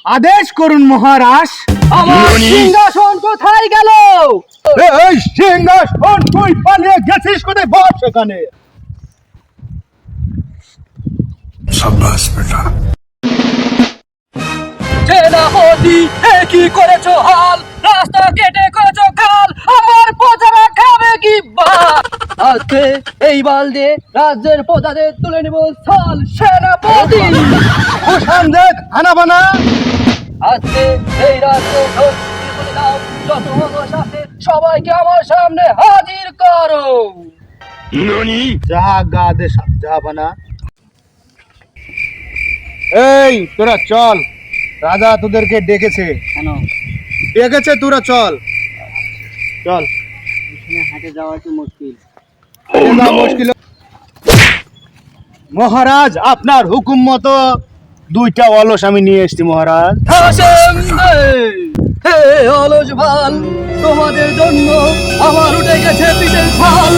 আদেশ করুন মহারাজ। আমার সিংহাসন কোথায় গেল? এই সিংহাসন তুই পালিয়ে গেছিস কোথায়? বস সেখানে। शाबाश बेटा। সেনাপতি, এ কি করেছো হাল? রাস্তা কেটে করেছো খাল, আমার প্রজারা খাবে কি বাল? আজকে এই বাল দিয়ে রাজ্যের প্রজাদের তুলে নিব সাল। সেনাপতি, ওখান দেখ হানা বানা। আজকে এই রাজ্য করে দাও, যত মানুষ আছে সবাইকে আমার সামনে হাজির করো। যা গা দে যা বানা। এই তোরা চল, রাজা তোদেরকে ডেকেছে। কেন? ডেকেছে, তোরা চল চল। হাঁটে যাওয়া একটু মুশকিল। হেঁটে যাওয়া মুশকিল। মহারাজ আপনার হুকুম মতো 2টা অলস আমি নিয়ে এসেছি মহারাজ। হাসেম হে অলস ভাল, তোমাদের জন্য আমার উঠে গেছে পিঠের ছাল।